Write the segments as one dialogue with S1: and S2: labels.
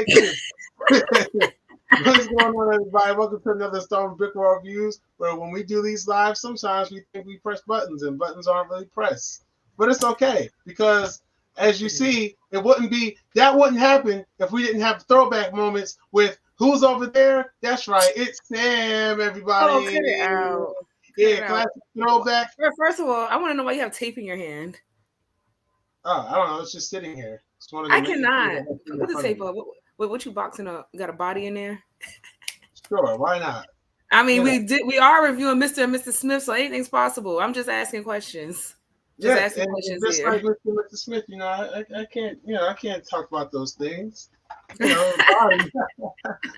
S1: Thank you. What's going on, everybody? Welcome to another Storm BrickWall Reviews, where when we do these live, sometimes we think we press buttons, and buttons aren't really pressed. But it's okay, because as you see, that wouldn't happen if we didn't have throwback moments with who's over there. That's right, it's Sam, everybody.
S2: Oh, cut it out.
S1: Yeah, classic throwback.
S2: First of all, I want to know why you have tape in your hand.
S1: Oh, I don't know. It's just sitting here.
S2: I cannot put the tape up. What you boxing up? You got a body in there?
S1: Sure, why not?
S2: I mean, we are reviewing Mr. and Mrs. Smith, so anything's possible. I'm just asking questions.
S1: Asking questions just here. Like Mr. and Mrs. Smith, I can't, I can't talk about those things. Body.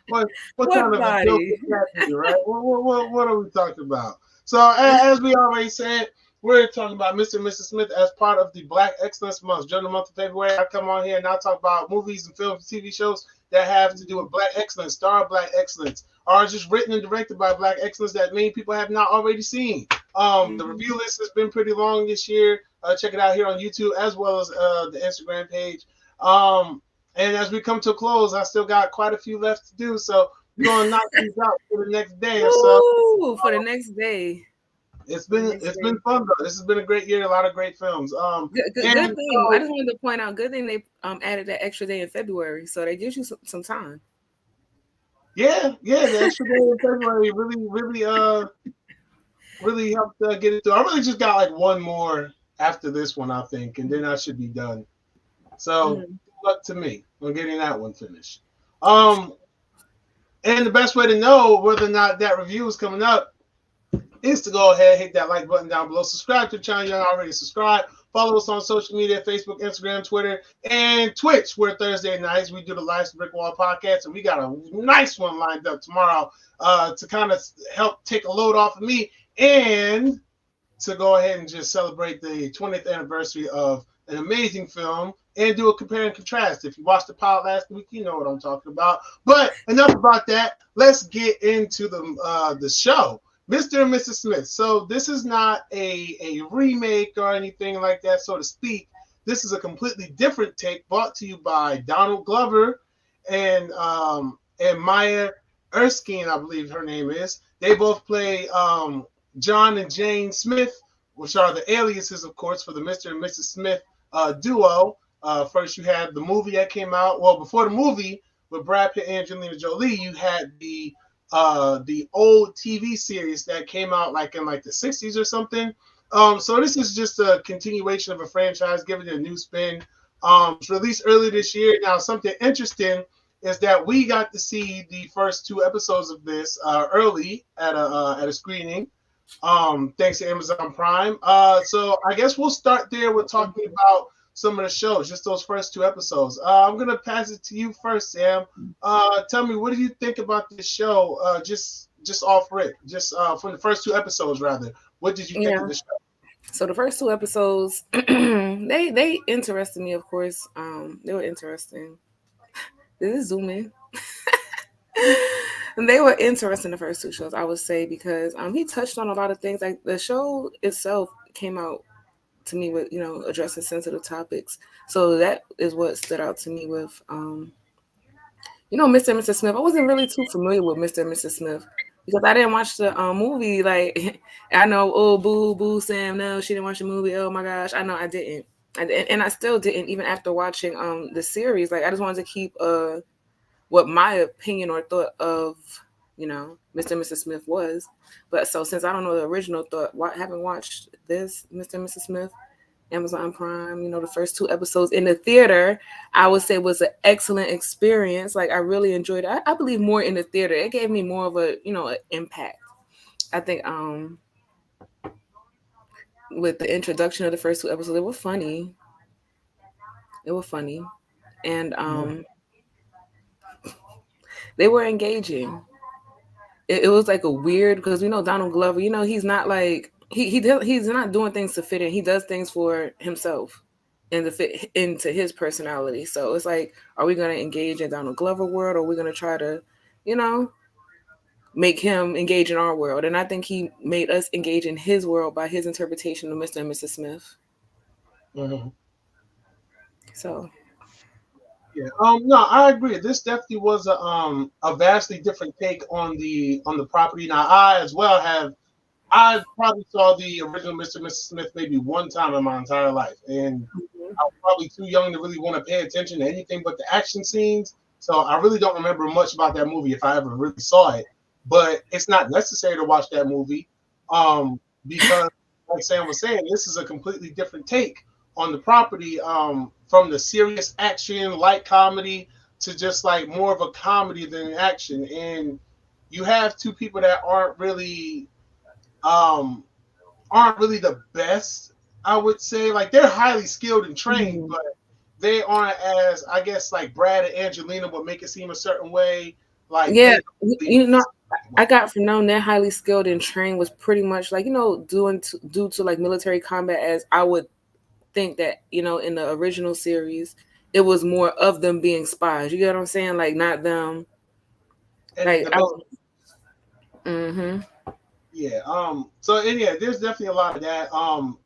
S1: what kind of a joke is that, right? What are we talking about? So, as we already said, we're talking about Mr. and Mrs. Smith as part of the Black Excellence Month. During the month of February, I come on here and I talk about movies and films and TV shows that have to do with Black excellence, star Black excellence, or just written and directed by Black excellence that many people have not already seen. The review list has been pretty long this year. Check it out here on YouTube as well as the Instagram page. And as we come to a close, I still got quite a few left to do, so we're gonna knock these out for the next day or so.
S2: For the next day.
S1: It's been fun though. This has been a great year, a lot of great films.
S2: Good thing. I just wanted to point out, good thing they added that extra day in February, so that gives you some time.
S1: Yeah, the extra day in February really helped get it through. I really just got like one more after this one, I think, and then I should be done. So good luck to me on getting that one finished. And the best way to know whether or not that review is coming up is to go ahead, hit that like button down below, subscribe to the channel. You're not already subscribed. Follow us on social media, Facebook, Instagram, Twitter, and Twitch, where Thursday nights we do the live BrickWall podcast, and we got a nice one lined up tomorrow to kind of help take a load off of me and to go ahead and just celebrate the 20th anniversary of an amazing film and do a compare and contrast. If you watched the pilot last week, you know what I'm talking about. But enough about that. Let's get into the show. Mr. and Mrs. Smith. So this is not a remake or anything like that, so to speak. This is a completely different take brought to you by Donald Glover and Maya Erskine, I believe her name is. They both play John and Jane Smith, which are the aliases, of course, for the Mr. and Mrs. Smith duo. First, you had the movie that came out. Well, before the movie with Brad Pitt and Angelina Jolie, you had the old TV series that came out like in like the 60s or something. So this is just a continuation of a franchise, giving it a new spin. It's released early this year. Now, something interesting is that we got to see the first 2 episodes of this early at a screening, thanks to Amazon Prime. So I guess we'll start there with talking about some of the shows, just those first 2 episodes. I'm going to pass it to you first, Sam. Tell me, what do you think about this show? Just off rip, just from the first 2 episodes, rather. What did you think of the show?
S2: So the first 2 episodes, they interested me, of course. They were interesting. This is zoom in. And they were interesting, the first 2 shows, I would say, because he touched on a lot of things. Like the show itself came out to me with, addressing sensitive topics. So that is what stood out to me with, Mr. and Mrs. Smith. I wasn't really too familiar with Mr. and Mrs. Smith because I didn't watch the movie. Like, I know, oh, boo, Sam, no, she didn't watch the movie. Oh my gosh, I know I didn't. And I still didn't, even after watching the series. Like, I just wanted to keep what my opinion or thought of, Mr. and Mrs. Smith was. But so since I don't know the original thought, haven't watched this Mr. and Mrs. Smith, Amazon Prime, the first 2 episodes in the theater, I would say was an excellent experience. Like, I really enjoyed it. I believe more in the theater. It gave me more of a, an impact. I think with the introduction of the first 2 episodes, they were funny. And they were engaging. It was like a weird, because Donald Glover, he's not like he's not doing things to fit in. He does things for himself and to fit into his personality. So it's like, are we going to engage in Donald Glover world, or are we going to try to, make him engage in our world? And I think he made us engage in his world by his interpretation of Mr. and Mrs. Smith.
S1: Mm-hmm.
S2: So
S1: Yeah. No, I agree. This definitely was a vastly different take on the property. Now, I as well have I probably saw the original Mr. and Mrs. Smith maybe one time in my entire life, and I was probably too young to really want to pay attention to anything but the action scenes. So I really don't remember much about that movie if I ever really saw it. But it's not necessary to watch that movie, because, like Sam was saying, this is a completely different take on the property, from the serious action, light comedy to just like more of a comedy than action. And you have two people that um, aren't really the best. I would say like they're highly skilled and trained,
S2: Mhm.
S1: but they aren't as I guess like Brad and Angelina would make it seem a certain way. Like
S2: Yeah,
S1: they don't really
S2: you know, I
S1: well.
S2: got from knowing they're highly skilled and trained was pretty much like due to like military combat, as I would think that in the original series it was more of them being spies. You get what I'm saying? Like not them.
S1: And
S2: Like
S1: the
S2: I.
S1: military.
S2: Mm-hmm.
S1: Yeah. So and yeah, there's definitely a lot of that.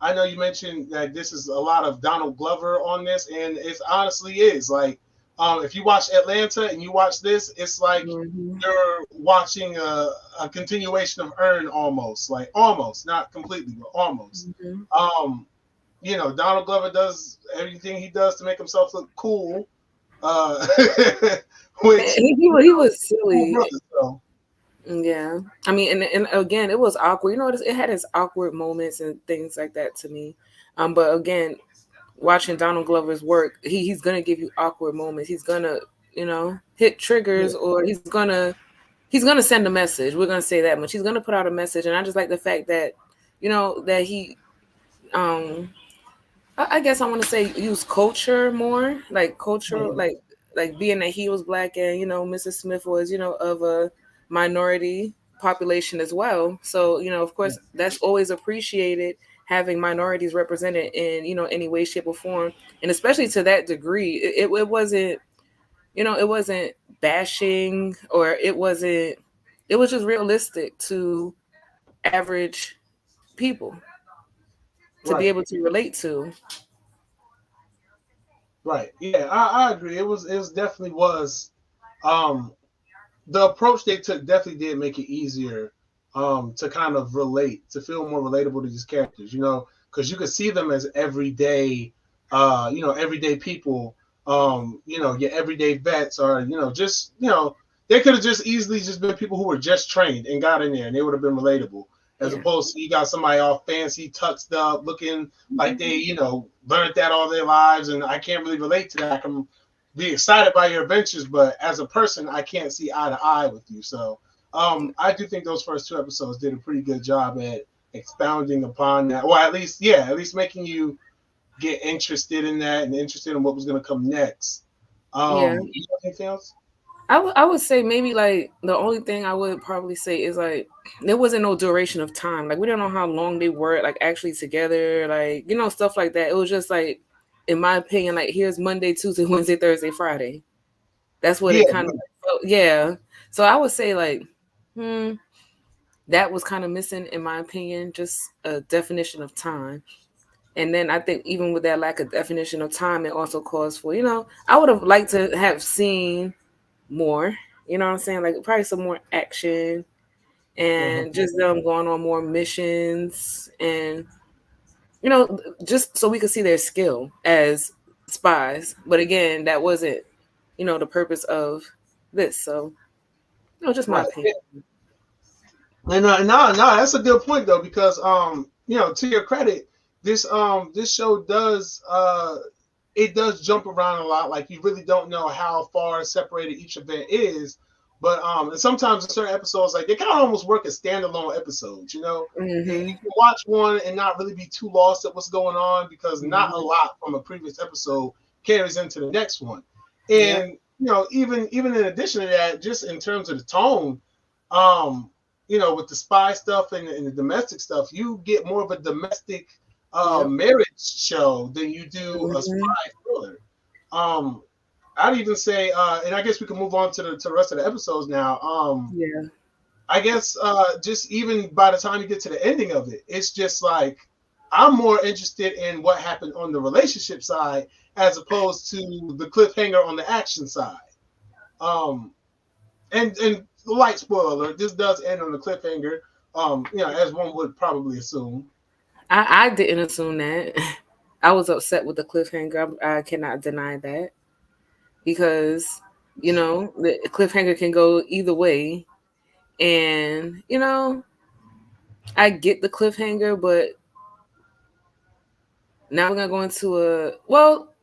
S1: I know you mentioned that this is a lot of Donald Glover on this, and it's honestly is like, if you watch Atlanta and you watch this, it's like
S2: Mm-hmm.
S1: you're watching a continuation of Earn almost, like almost, not completely, but almost.
S2: Mm-hmm.
S1: Um, Donald Glover does everything he does to make himself look cool, uh, which
S2: He was
S1: cool
S2: silly.
S1: brother. So
S2: Yeah, I mean, and again, it was awkward. It had its awkward moments and things like that to me. But again, watching Donald Glover's work, he's gonna give you awkward moments. He's gonna, hit
S1: yeah,
S2: triggers, or he's gonna send a message. We're gonna say that much. He's gonna put out a message, and I just like the fact that, that he, um, I guess I want to say use culture more, like culture,
S1: mhm,
S2: like being that he was black and Mrs. Smith was of a minority population as well. So of
S1: yeah,
S2: course that's always appreciated, having minorities represented in any way, shape, or form, and especially to that degree. It wasn't it wasn't bashing, or it wasn't. It was just realistic to average people to be
S1: right.
S2: able to relate to.
S1: Right. Yeah, I agree. It was definitely was um the approach they took definitely did make it easier to kind of relate, to feel more relatable to these characters, because you could see them as everyday everyday people, your everyday vets, or just they could have just easily just been people who were just trained and got in there and they would have been relatable, as
S2: Yeah.
S1: opposed to you got somebody all fancy, tucked up, looking like they, learned that all their lives, and I can't really relate to that. I can be excited by your adventures, but as a person, I can't see eye to eye with you. So, I do think those first two episodes did a pretty good job at expounding upon that, or at least making you get interested in that and interested in what was going to come next.
S2: Yeah.
S1: You got anything else?
S2: I would say maybe like the only thing I would probably say is like there wasn't no duration of time. Like we don't know how long they were like actually together, like stuff like that. It was just like, in my opinion, like here's Monday, Tuesday, Wednesday, Thursday, Friday. That's what
S1: Yeah,
S2: it kind of felt. Yeah. So I would say like, hmm, that was kind of missing in my opinion, just a definition of time. And then I think even with that lack of definition of time, it also calls for, I would have liked to have seen more. You know what I'm saying? Like probably some more action
S1: mhm,
S2: and just them going on more missions, and just so we could see their skill as spies. But again, that wasn't the purpose of this. So just my
S1: right.
S2: opinion.
S1: And no, that's a good point though, because to your credit, this show does it does jump around a lot. Like you really don't know how far separated each event is. But and sometimes in certain episodes, like they kind of almost work as standalone episodes. You
S2: Hmm.
S1: can watch one and not really be too lost at what's going on, because not a
S2: Hmm.
S1: lot from a previous episode carries into the next one.
S2: Yep.
S1: And even in addition to that, just in terms of the tone, um, with the spy stuff and the domestic stuff, you get more of a domestic
S2: Yep.
S1: marriage show than you do a spy
S2: Hmm.
S1: thriller. Um, I'd even say, and I guess we can move on to the rest of the episodes now.
S2: Yeah.
S1: I guess just even by the time you get to the ending of it, it's just like I'm more interested in what happened on the relationship side as opposed to the cliffhanger on the action side. Um, and light spoiler alert, this does end on the cliffhanger. As one would probably assume.
S2: I didn't assume that. I was upset with the cliffhanger. I cannot deny that because the cliffhanger can go either way, and I get the cliffhanger, but now we're gonna go into a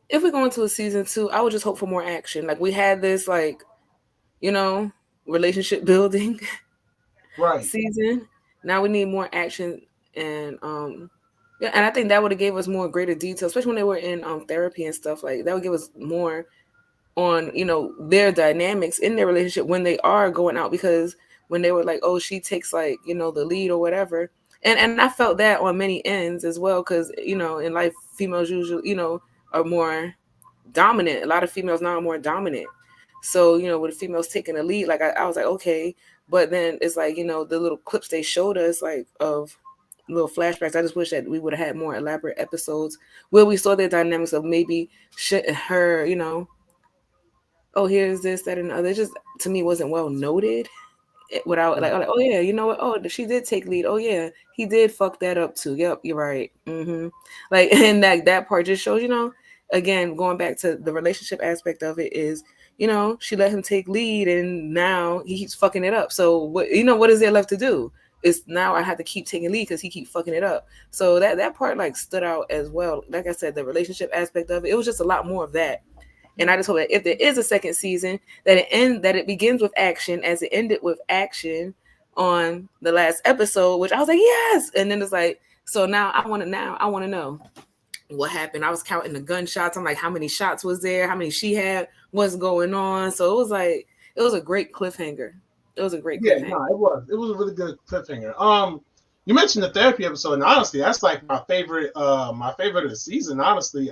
S2: if we go into a season 2, I would just hope for more action. Like we had this, like you know, relationship building
S1: Right.
S2: season. Now we need more action, and yeah, and I think that would have gave us more greater detail, especially when they were in therapy and stuff. Like that would give us more on their dynamics in their relationship when they are going out, because when they were like, oh, she takes like the lead or whatever, and I felt that on many ends as well, because in life females usually are more dominant. A lot of females now are more dominant. So, with the females taking the lead, like I was like, okay. But then it's like, the little clips they showed us, like of little flashbacks. I just wish that we would have had more elaborate episodes where we saw the dynamics of maybe her, oh, here's this, that, and the other. It just, to me, wasn't well noted. Without
S1: Right.
S2: like, oh yeah, you know what? Oh, she did take lead. Oh yeah, he did fuck that up too. Yep, you're right. Like, and that part just shows, again, going back to the relationship aspect of it is, she let him take lead, and now he keeps fucking it up. So what is there left to do? It's now I have to keep taking lead because he keep fucking it up. So that part like stood out as well. Like I said, the relationship aspect of it was just a lot more of that. And I just hope that if there is a second season, that it begins with action, as it ended with action on the last episode, which I was like, yes. And then it's like, so now I want to know what happened. I was counting the gunshots. I'm like, how many shots was there? How many she had? What's going on? So it was a great cliffhanger. It was a great
S1: Yeah,
S2: cliffhanger.
S1: no, it was. It was a really good cliffhanger. You mentioned the therapy episode, and honestly, that's like my favorite. My favorite of the season, honestly.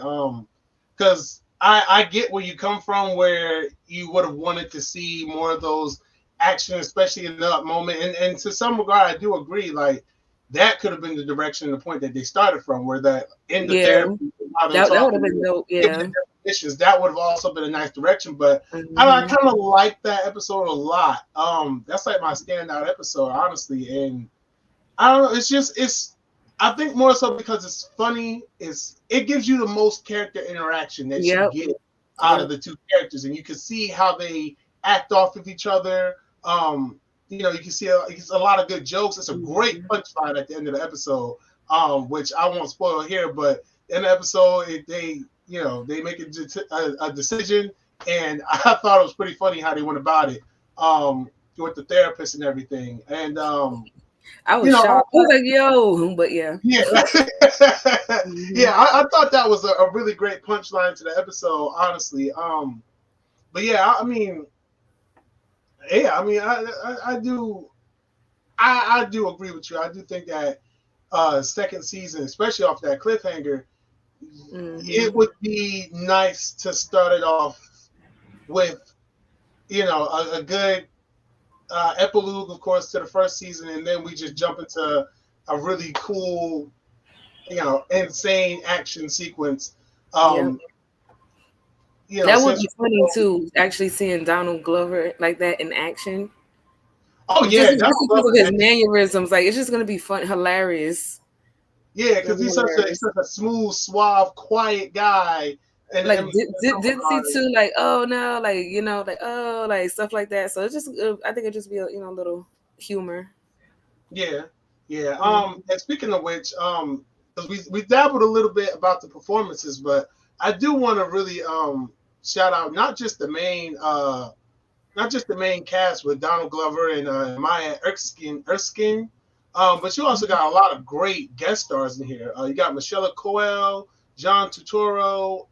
S1: Because I get where you come from, where you would have wanted to see more of those action, especially in that moment. And to some regard, I do agree. Like that could have been the direction, the point that they started from, where that in the
S2: Yeah,
S1: therapy, while they're
S2: that would have
S1: talking,
S2: been dope.
S1: give their
S2: Yeah.
S1: definitions. That would have also been a nice direction. But I
S2: Mhm.
S1: kind of like that episode a lot. That's like my standout episode, honestly. And I don't know. It's. I think more so because it's funny. It gives you the most character interaction that you
S2: Yep.
S1: get out of the two characters, and you can see how they act off with each other. You can see it's a lot of good jokes. It's a great punchline at the end of the episode, which I won't spoil here. But in the episode, they make a decision, and I thought it was pretty funny how they went about it, with the therapist and everything, and
S2: I was shocked. I was like, yo, but yeah.
S1: yeah,
S2: Mhm.
S1: yeah. I thought that was a really great punchline to the episode, honestly. But yeah, I mean, yeah, I mean, I do, I do agree with you. I do think that second season, especially off that cliffhanger, it would be nice to start it off with, a good epilogue, of course, to the first season, and then we just jump into a really cool, insane action sequence.
S2: Yeah.
S1: Um,
S2: That would
S1: since
S2: be funny too, actually seeing Donald Glover like that in action.
S1: oh
S2: Just,
S1: yeah,
S2: just
S1: Donald
S2: because of
S1: Glover,
S2: his mannerisms, like it's just gonna be fun, hilarious.
S1: yeah,
S2: It's gonna
S1: because
S2: be
S1: he's such a
S2: hilarious.
S1: smooth, suave, quiet guy,
S2: Like
S1: and
S2: did see too, like oh no, like like oh like stuff like that. So it's just I think it just be a a little humor.
S1: yeah, yeah.
S2: Mhm.
S1: And speaking of which, because we dabbled a little bit about the performances, but I do want to really shout out not just the main cast with Donald Glover and Maya Erskine, but you also got a lot of great guest stars in here. You got Michelle Coel, John Turturro.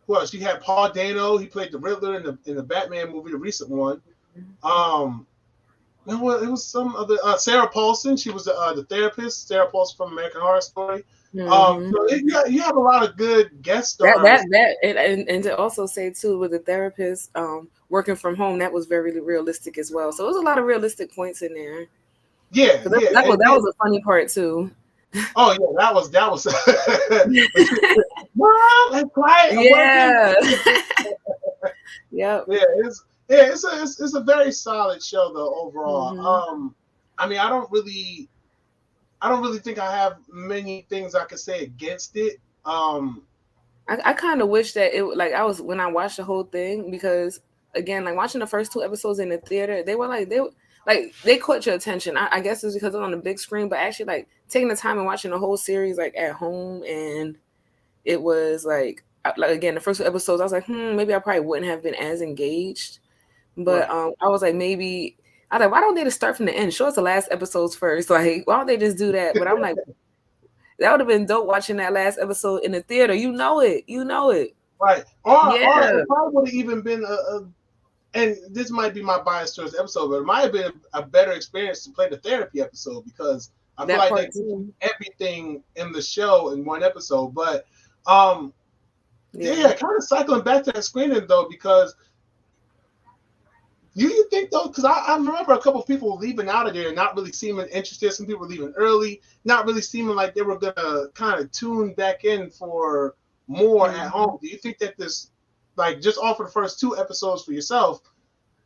S1: Who else? You had Paul Dano. He played the Riddler in the Batman movie, the recent one. Um, it was some other Sarah Paulson. She was the therapist. Sarah Paulson from American Horror Story.
S2: Mhm.
S1: So you have a lot of good guest
S2: That
S1: stars.
S2: that and to also say too with the therapist working from home, that was very realistic as well. So there was a lot of realistic points in there.
S1: Yeah,
S2: So
S1: yeah,
S2: that was a funny part too.
S1: oh yeah, that was Mom, and quiet, I'm working.
S2: Yeah. Yep.
S1: Yeah, it's a very solid show though overall.
S2: Hmm.
S1: I mean, I don't really think I have many things I could say against it.
S2: I kind of wish that it like I was when I watched the whole thing because again like watching the first two episodes in the theater like they caught your attention. I guess it's because it's on the big screen, but actually like taking the time and watching the whole series like at home and it was like again the first two episodes I was like maybe I probably wouldn't have been as engaged, but
S1: Right.
S2: I was like maybe I was like why don't they just start from the end, show us the last episodes first, like why don't they just do that? But I'm like that would have been dope watching that last episode in the theater. You know it.
S1: Right. Or
S2: Yeah,
S1: it probably would have even been and this might be my bias towards the episode, but it might have been a better experience to play the therapy episode because I feel
S2: that
S1: like they
S2: part
S1: did
S2: too.
S1: everything in the show in one episode. But um,
S2: Yeah.
S1: yeah, kind of cycling back to that screening though, because do you think though? Because I remember a couple of people leaving out of there, not really seeming interested. Some people were leaving early, not really seeming like they were gonna kind of tune back in for more at
S2: Hmm.
S1: home. Do you think that this, like, just off of the first two episodes for yourself?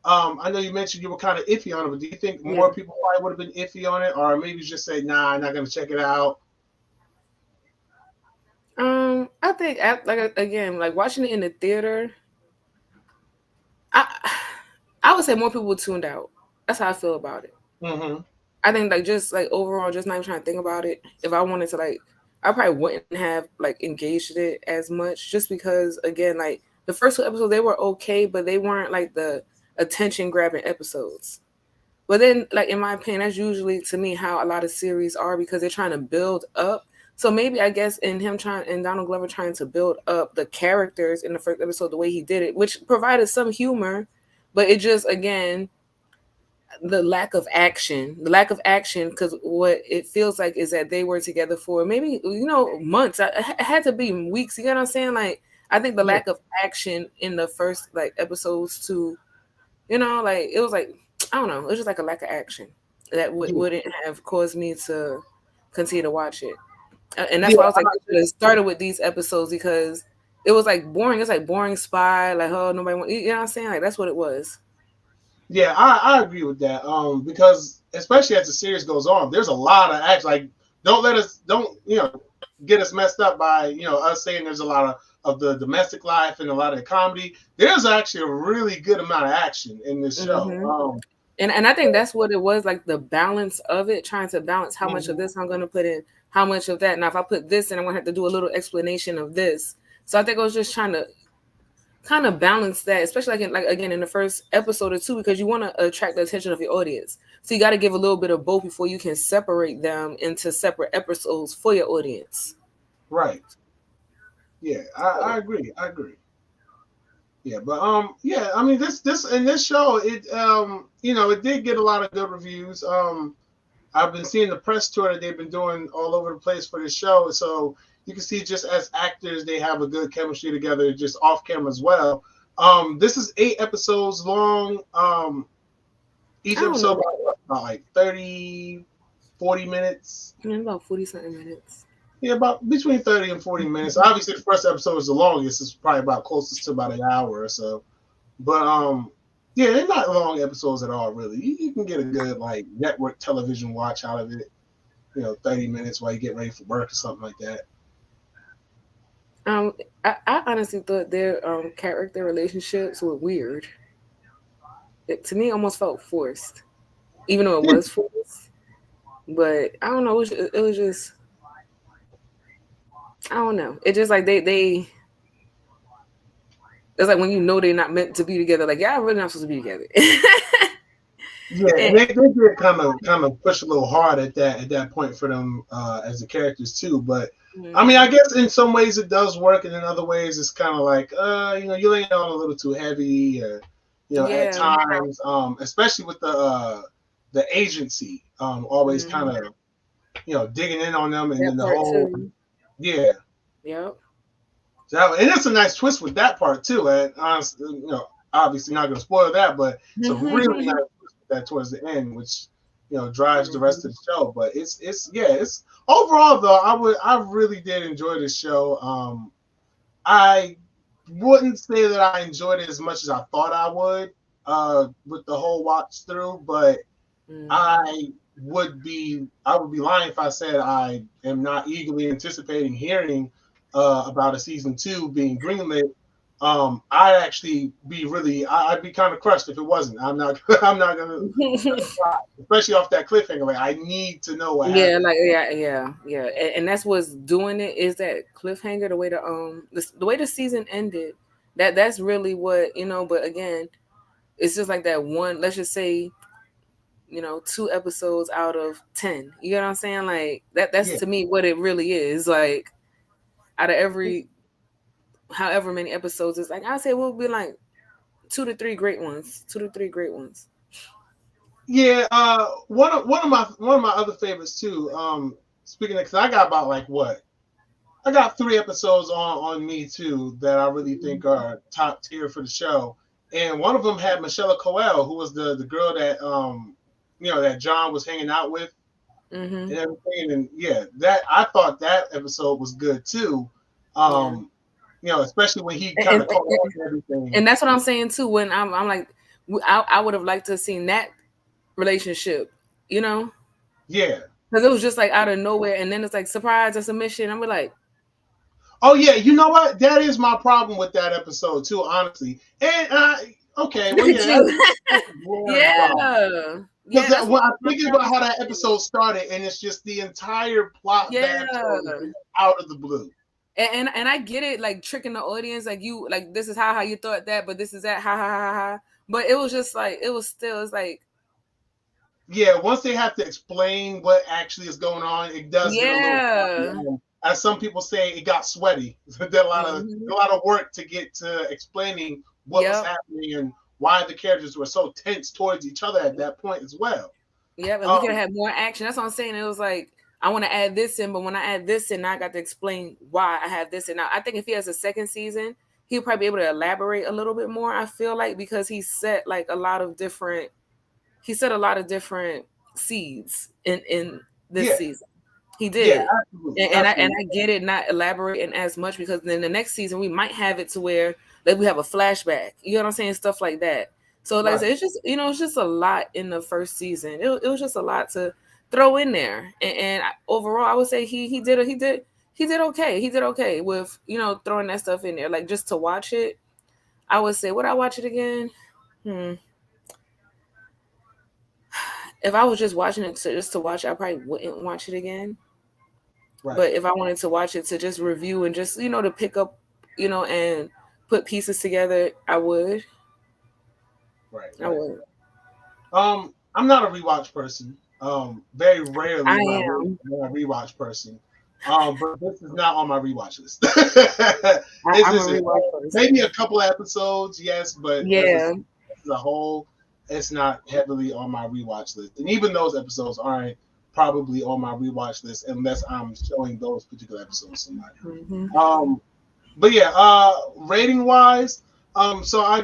S1: I know you mentioned you were kind of iffy on it, but do you think
S2: Yeah.
S1: more people probably would have been iffy on it, or maybe just say, "Nah, I'm not gonna check it out"?
S2: I think like again, like watching it in the theater, I I would say more people tuned out. That's how I feel about it.
S1: Mm-hmm.
S2: I think like just like overall, just not even trying to think about it. If I wanted to like, I probably wouldn't have like engaged in it as much, just because again, like the first two episodes they were okay, but they weren't like the attention grabbing episodes. But then, like in my opinion, that's usually to me how a lot of series are because they're trying to build up. So maybe I guess in him trying and Donald Glover trying to build up the characters in the first episode the way he did it, which provided some humor, but it just again the lack of action because what it feels like is that they were together for maybe months. It had to be weeks. You know what I'm saying? Like I think the
S1: Yeah,
S2: lack of action in the first like episodes to like it was like I don't know. It was just like a lack of action that
S1: yeah,
S2: wouldn't have caused me to continue to watch it. And that's
S1: yeah.
S2: why I was like, they should have started with these episodes because it was like boring. It's like boring spy. Like oh nobody want. You know what I'm saying? Like that's what it was.
S1: Yeah, I agree with that. Because especially as the series goes on, there's a lot of action. Like, don't get us messed up by us saying there's a lot of the domestic life and a lot of the comedy. There's actually a really good amount of action in this show.
S2: Hmm. And I think that's what it was like the balance of it, trying to balance how much of
S1: Mhm.
S2: this I'm going to put in, how much of that. Now if I put this in, I'm going to have to do a little explanation of this. So I think I was just trying to kind of balance that, especially like again in the first episode or two, because you want to attract the attention of your audience. So you got to give a little bit of both before you can separate them into separate episodes for your audience.
S1: Right. Yeah, I
S2: So,
S1: agree. I agree. Yeah, but yeah, I mean this in this show it it did get a lot of good reviews. I've been seeing the press tour that they've been doing all over the place for this show, so you can see just as actors they have a good chemistry together, just off camera as well. This is 8 episodes long.
S2: I
S1: Each
S2: don't
S1: episode
S2: know,
S1: about like 30, 40 minutes.
S2: about 40 something minutes.
S1: Yeah, about between 30 and 40 minutes. Obviously, the first episode is the longest. It's probably about closest to about an hour or so. But yeah, they're not long episodes at all. Really, you can get a good like network television watch out of it. 30 minutes while you get ready for work or something like that.
S2: Um, I honestly thought their character relationships were weird. It to me almost felt forced, even though it was forced. But I don't know. It was just I don't know. It just like they it's like when you know they're not meant to be together. Like y'all really not supposed to be together.
S1: Yeah,
S2: And,
S1: and they did kind of push a little hard at that point for them as the characters too. But I mean, I
S2: mhm.
S1: guess in some ways it does work, and in other ways it's kind of like you're laying on a little too heavy, or at
S2: Yeah.
S1: times, especially with the agency, always kind
S2: Mhm.
S1: of digging in on them, and
S2: That
S1: then the
S2: part
S1: whole
S2: too.
S1: yeah.
S2: Yep.
S1: And it's a nice twist with that part too. And honestly, obviously not going to spoil that, but it's a really nice twist with that towards the end, which drives the rest
S2: Mhm.
S1: of the show. But it's overall though, I really did enjoy this show. I wouldn't say that I enjoyed it as much as I thought I would with the whole watch through, but
S2: Mm-hmm.
S1: I would be lying if I said I am not eagerly anticipating hearing about a season two being greenlit. I'd actually be I'd be kind of crushed if it wasn't. I'm not I'm not gonna especially off that cliffhanger. Like I need to know what
S2: Yeah,
S1: happened.
S2: like yeah, and that's what's doing it is that cliffhanger, the way the season ended. That's really what But again, it's just like that one. Let's just say 2 episodes out of 10. You know what I'm saying? Like that's
S1: Yeah.
S2: to me what it really is. Like out of every however many episodes, it's like I say we'll be like 2 to 3 great ones. 2 to 3 great ones.
S1: Yeah, one of my other favorites too. Speaking of, because I got about like what I got 3 episodes on me too that I really think are top tier for the show, and one of them had Michelle Coel, who was the girl that that John was hanging out with
S2: Mm-hmm.
S1: and everything, and yeah, that I thought that episode was good too.
S2: Yeah.
S1: Especially when he
S2: And,
S1: kind
S2: and,
S1: of caught on to everything.
S2: and that's what I'm saying too. When I'm like, I would have liked to have seen that relationship, you know,
S1: Yeah.
S2: because it was just like out of nowhere, and then it's like surprise or submission. I'm like,
S1: Oh yeah, you know what? That is my problem with that episode too, honestly. And okay, well
S2: look at
S1: yeah, that's
S2: you.
S1: where I'm from.
S2: Yeah,
S1: Because
S2: yeah. That's
S1: when
S2: what
S1: I'm
S2: my
S1: thinking about
S2: problem
S1: how that
S2: is.
S1: episode started, and it's just the entire plot of that
S2: Yeah.
S1: episode is out of the blue.
S2: And I get it, like tricking the audience, like you, like this is how you thought that, but this is that, ha ha ha ha. But it was just like it was still, it's like
S1: Yeah, once they have to explain what actually is going on, it does get a little funny.
S2: yeah.
S1: As some people say, it got sweaty. There did
S2: Hmm.
S1: a lot of work to get to explaining what was
S2: Yep.
S1: happening and why the characters were so tense towards each other at that point as well.
S2: Yep. And we could
S1: Um,
S2: have had more action. That's what I'm saying. It was like I want to add this in, but when I add this in, now I got to explain why I have this in. Now I think if he has a second season, he'll probably be able to elaborate a little bit more. I feel like because he set a lot of different seeds in this
S1: yeah,
S2: season. He
S1: yeah,
S2: did.
S1: absolutely,
S2: And I
S1: absolutely,
S2: get it not elaborating as much because then the next season we might have it to where like we have a flashback. You know what I'm saying? Stuff like that. So like I said,
S1: right.
S2: it's just it's just a lot in the first season. It was just a lot to throw in there. Overall, I would say he did okay. He did okay with throwing that stuff in there. Like just to watch it, I would say would I watch it again? Hmm. If I was just watching it just to watch, I probably wouldn't watch it again.
S1: Right,
S2: But if I wanted to watch it to just review and just to pick up, and put pieces together, I would.
S1: right,
S2: I
S1: right.
S2: would.
S1: I'm not a rewatch person. Very
S2: I
S1: rarely
S2: am.
S1: am I a rewatch person. But this is not on my rewatch list. This
S2: I'm a
S1: isn't.
S2: rewatch
S1: Maybe a
S2: person.
S1: couple episodes, yes, but
S2: Yeah.
S1: as a whole, it's not heavily on my rewatch list. And even those episodes aren't probably on my rewatch list unless I'm showing those particular episodes to somebody.
S2: Hmm.
S1: Um, but yeah, rating wise, so I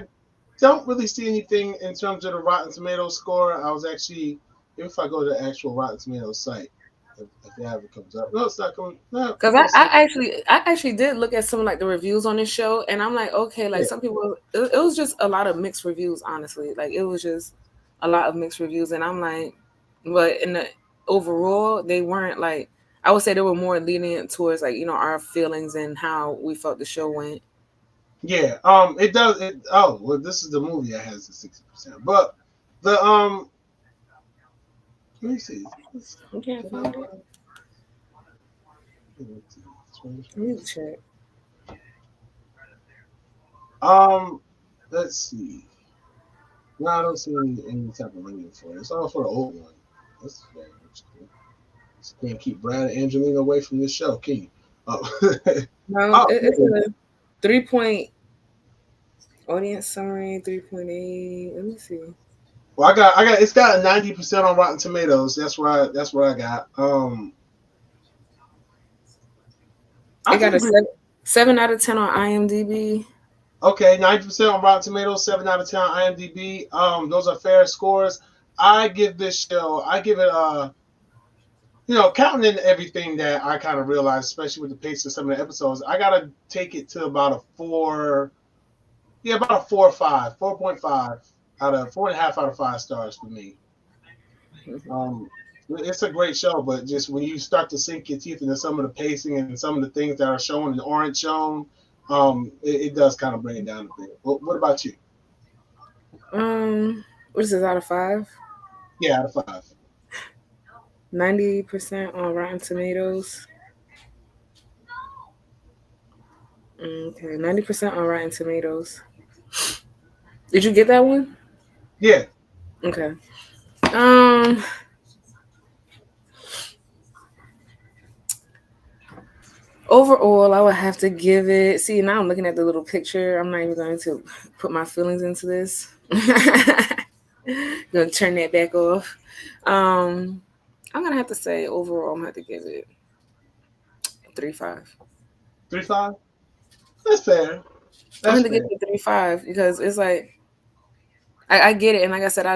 S1: don't really see anything in terms of the Rotten Tomatoes score. I was actually, if I go to the actual Rotten Tomatoes site, if it ever comes up, no, it's not coming. No,
S2: Because
S1: let's see.
S2: I actually did look at some like the reviews on this show, and I'm like, okay, like
S1: Yeah,
S2: some people, it was just a lot of mixed reviews. Honestly, like it was just a lot of mixed reviews, and I'm like, but in the overall, they weren't like. I would say they were more lenient towards like our feelings and how we felt the show went.
S1: yeah. It does. Oh, well, this is the movie that has the 60%, but the let me see.
S2: You can't
S1: Can I
S2: find it.
S1: find? Let's
S2: Let me
S1: see.
S2: check.
S1: Um, let's see. No, I don't see any type of rating for it. It's all for the old one. That's very interesting. Just can't keep Brad and Angelina away from this show, can you? Oh,
S2: No,
S1: oh
S2: it's a 3 point audience summary. 3.8. Let me see.
S1: well, I got. It's got a 90% on Rotten Tomatoes. That's where I got.
S2: It
S1: I
S2: got
S1: can
S2: a
S1: agree.
S2: 7 out of 10 on IMDb.
S1: Okay, 90% on Rotten Tomatoes, 7 out of 10 on IMDb. Those are fair scores. I give this show. I give it counting in everything that I kind of realized, especially with the pace of some of the episodes, I gotta take it to about a 4. Yeah, about a 4.5, 4.5 out of 4.5 out of 5 stars for me. Um, it's a great show, but just when you start to sink your teeth into some of the pacing and some of the things that are shown and aren't shown, it does kind of bring it down a bit. What about you?
S2: What is this out of 5?
S1: Yeah, out of 5.
S2: 90% on Rotten Tomatoes. Okay, 90% on Rotten Tomatoes. Did you get that one?
S1: Yeah,
S2: Okay. Um, Overall, I would have to give it. See, now I'm looking at the little picture. I'm not even going to put my feelings into this. Gonna turn that back off. I'm gonna have to say overall, I'm gonna have to give it 3.5.
S1: 3.5. That's fair.
S2: I'm
S1: That's
S2: gonna give
S1: fair.
S2: it 3.5 because it's like I get it, and like I said,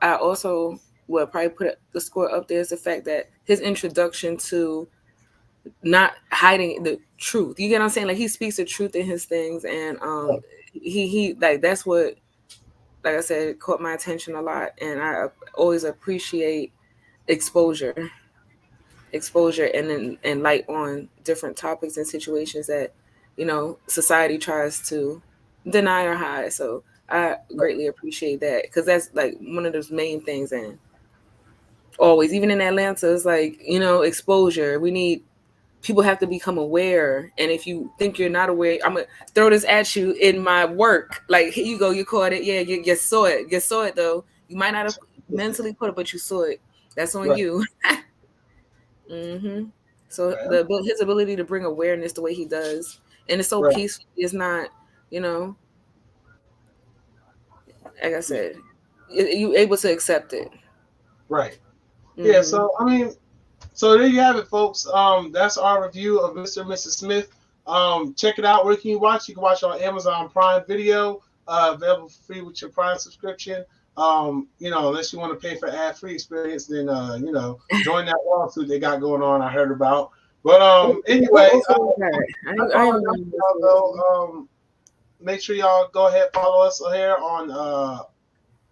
S2: I also would probably put the score up there is the fact that his introduction to not hiding the truth. You get what I'm saying? Like he speaks the truth in his things, and he like that's what, like I said, caught my attention a lot, and I always appreciate exposure, and light on different topics and situations that society tries to deny or hide. So I greatly appreciate that because that's like one of those main things. And always, even in Atlanta, it's like exposure. We need people have to become aware. And if you think you're not aware, I'm gonna throw this at you in my work. Like, here you go, you caught it. Yeah, you saw it. You saw it though. You might not have mentally caught it, but you saw it. That's on
S1: Right.
S2: you. hmm So
S1: Right.
S2: his ability to bring awareness the way he does, and it's so
S1: Right.
S2: peaceful. It's not, you know, like I
S1: Yeah.
S2: said, you able to accept it.
S1: Right. Yeah.
S2: hmm
S1: So I mean, so there you have it, folks. That's our review of Mr. and Mrs. Smith. Check it out. Where can you watch? You can watch it on Amazon Prime Video, available for free with your Prime subscription. Unless you want to pay for ad-free experience, then join that lawsuit they got going on. I heard about. But
S2: What
S1: anyway,
S2: also was that?
S1: that's
S2: I
S1: all I
S2: am.
S1: got for y'all though. Make sure y'all go ahead follow us here on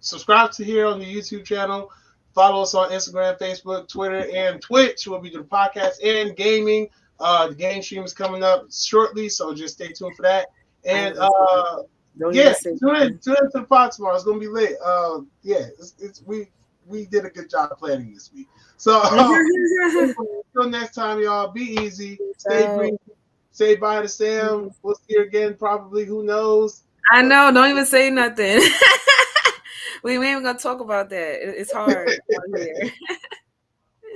S1: subscribe to here on the YouTube channel. Follow us on Instagram, Facebook, Twitter, and Twitch. We'll be doing podcasts and gaming. The game stream is coming up shortly, so just stay tuned for that.
S2: I
S1: And
S2: ain't gonna say nothing. Don't even
S1: yeah,
S2: say
S1: tune
S2: nothing.
S1: in to the pod tomorrow. It's gonna be lit. Yeah, we did a good job planning this week. So anyway, until next time, y'all, be easy, stay
S2: So,
S1: breezy, say bye to Sam. We'll see her again, probably. Who knows?
S2: I know. Don't even say nothing. We ain't even gonna talk about that. It's hard out here.